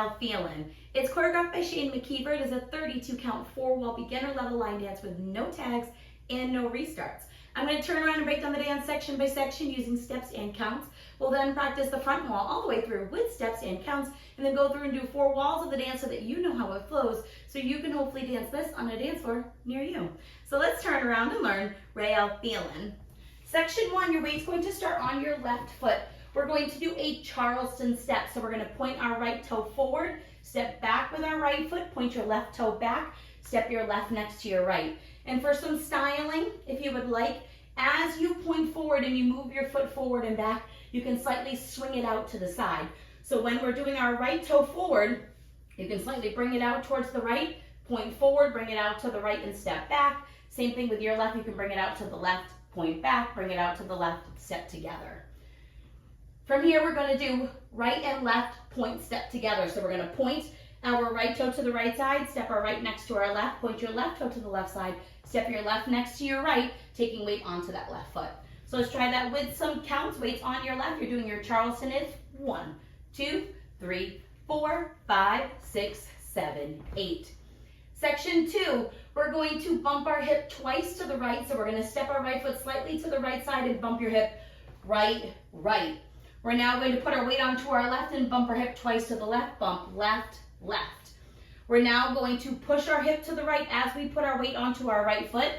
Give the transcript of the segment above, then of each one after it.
Rayelle, Feelin. It's choreographed by Shane McKeever. It is a 32 count 4-wall beginner level line dance with no tags and no restarts. I'm going to turn around and break down the dance section by section using steps and counts. We'll then practice the front wall all the way through with steps and counts, and then go through and do 4 walls of the dance so that you know how it flows, so you can hopefully dance this on a dance floor near you. So let's turn around and learn Rayelle, Feelin. Section 1, your weight's going to start on your left foot. We're going to do a Charleston step. So we're going to point our right toe forward, step back with our right foot, point your left toe back, step your left next to your right. And for some styling, if you would like, as you point forward and you move your foot forward and back, you can slightly swing it out to the side. So when we're doing our right toe forward, you can slightly bring it out towards the right, point forward, bring it out to the right and step back. Same thing with your left, you can bring it out to the left, point back, bring it out to the left, step together. From here, we're going to do right and left point step together. So we're going to point our right toe to the right side, step our right next to our left, point your left toe to the left side, step your left next to your right, taking weight onto that left foot. So let's try that with some counts. Weights on your left. You're doing your Charleston is 1, 2, 3, 4, 5, 6, 7, 8. Section 2, we're going to bump our hip twice to the right. So we're going to step our right foot slightly to the right side and bump your hip right, right. We're now going to put our weight onto our left and bump our hip twice to the left, bump left, left. We're now going to push our hip to the right as we put our weight onto our right foot.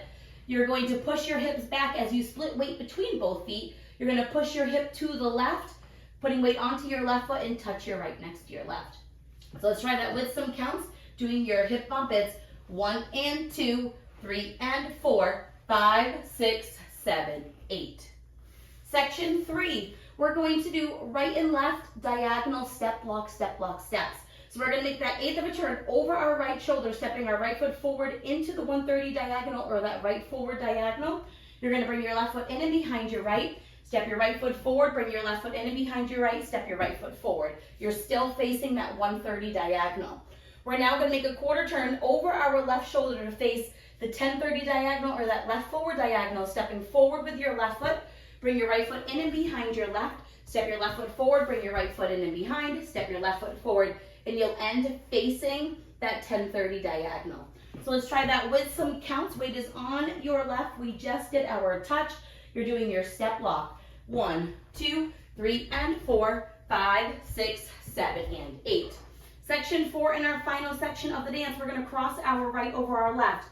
You're going to push your hips back as you split weight between both feet. You're going to push your hip to the left, putting weight onto your left foot and touch your right next to your left. So let's try that with some counts. Doing your hip bump, it's 1 and 2, 3 and 4, 5, 6, 7, 8. Section 3, we're going to do right and left diagonal step, block, steps. So we're going to make that eighth of a turn over our right shoulder, stepping our right foot forward into the 130 diagonal or that right forward diagonal. You're going to bring your left foot in and behind your right, step your right foot forward, bring your left foot in and behind your right, step your right foot forward. You're still facing that 130 diagonal. We're now going to make a quarter turn over our left shoulder to face the 1030 diagonal or that left forward diagonal, stepping forward with your left foot, bring your right foot in and behind your left, step your left foot forward, bring your right foot in and behind, step your left foot forward, and you'll end facing that 1030 diagonal. So let's try that with some counts. Weight is on your left. We just did our touch. You're doing your step lock. 1, 2, 3, and 4, 5, 6, 7, and 8. Section 4, in our final section of the dance, we're going to cross our right over our left.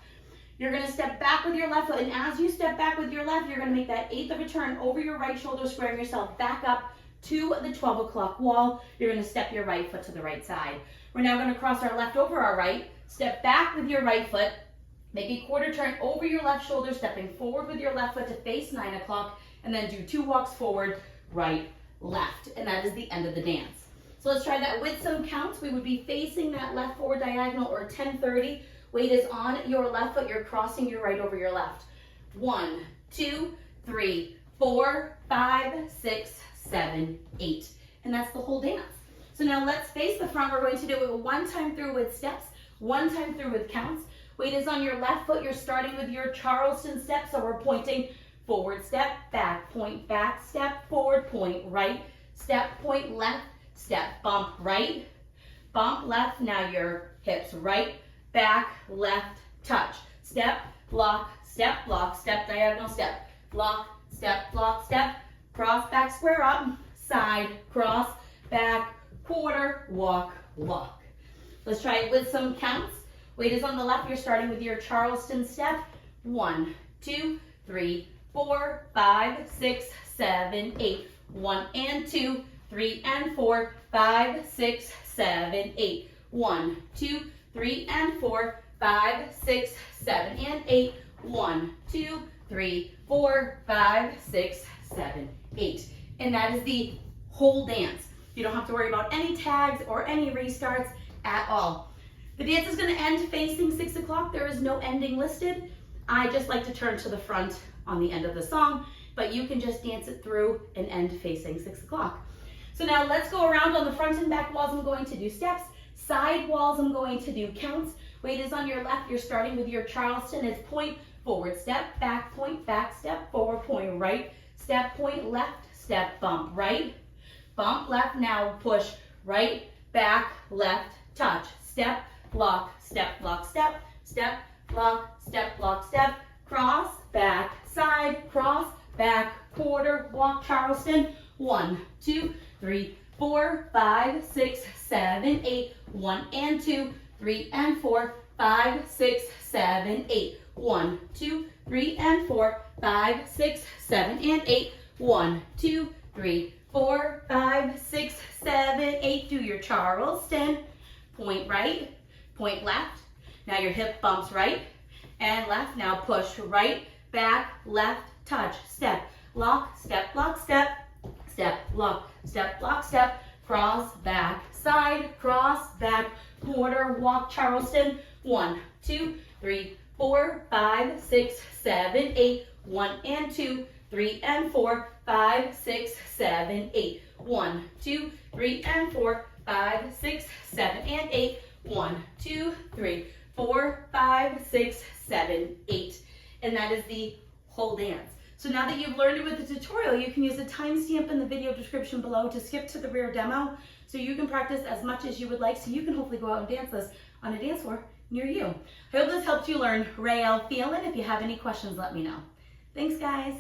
You're going to step back with your left foot, and as you step back with your left, you're going to make that eighth of a turn over your right shoulder, squaring yourself back up to the 12 o'clock wall. You're going to step your right foot to the right side. We're now going to cross our left over our right, step back with your right foot, make a quarter turn over your left shoulder, stepping forward with your left foot to face 9 o'clock, and then do 2 walks forward, right, left. And that is the end of the dance. So let's try that with some counts. We would be facing that left forward diagonal or 1030. Weight is on your left foot. You're crossing your right over your left. 1, 2, 3, 4, 5, 6, 7, 8. And that's the whole dance. So now let's face the front. We're going to do it 1 time through with steps, 1 time through with counts. Weight is on your left foot. You're starting with your Charleston step. So we're pointing forward, step, back, step, forward, point, right, step, point, left, step, bump, right, bump, left. Now your hips right, back, left, touch, step, step, diagonal step, block, step, cross, back, square up, side, cross, back, quarter, walk, walk. Let's try it with some counts. Weight is on the left. You're starting with your Charleston step. 1, 2, 3, 4, 5, 6, 7, 8. 1 and 2, 3 and 4, 5, 6, 7, 8. 1, 2, 3 and 4, 5, 6, 7, and 8. 1, 2, 3, 4, 5, 6, 7, 8. And that is the whole dance. You don't have to worry about any tags or any restarts at all. The dance is going to end facing 6 o'clock. There is no ending listed. I just like to turn to the front on the end of the song, but you can just dance it through and end facing 6 o'clock. So now let's go around on the front and back walls. I'm going to do steps. Side walls, I'm going to do counts. Weight is on your left. You're starting with your Charleston. It's point, forward, step, back, step, forward, point, right, step, point, left, step, bump, right, bump, left. Now push, right, back, left, touch, step, lock, step, lock, step, step, lock, step, lock, step, cross, back, side, cross, back, quarter, walk, Charleston. 1, 2, 3, 4, 5, 6, 7, 8. 1 and 2, 3 and 4, 5, 6, 7, 8. 1, 2, 3 and 4, 5, 6, 7 and 8. 1, 2, 3, 4, 5, 6, 7, 8. Do your Charleston. Point right, point left. Now your hip bumps right and left. Now push right, back, left, touch, step, lock, step, lock, step, step, lock, step, lock, step, cross, back, side, cross, back, quarter, walk, Charleston. 1, 2, 3, 4, 5, 6, 7, 8. 1 and 2, 3 and 4, 5, 6, 7, 8. 1, 2, 3 and 4, 5, 6, 7 and 8. 1, 2, 3, 4, 5, 6, 7, 8. And that is the whole dance. So now that you've learned it with the tutorial, you can use the timestamp in the video description below to skip to the rear demo so you can practice as much as you would like so you can hopefully go out and dance this on a dance floor near you. I hope this helped you learn Rayelle Feelin. If you have any questions, let me know. Thanks, guys.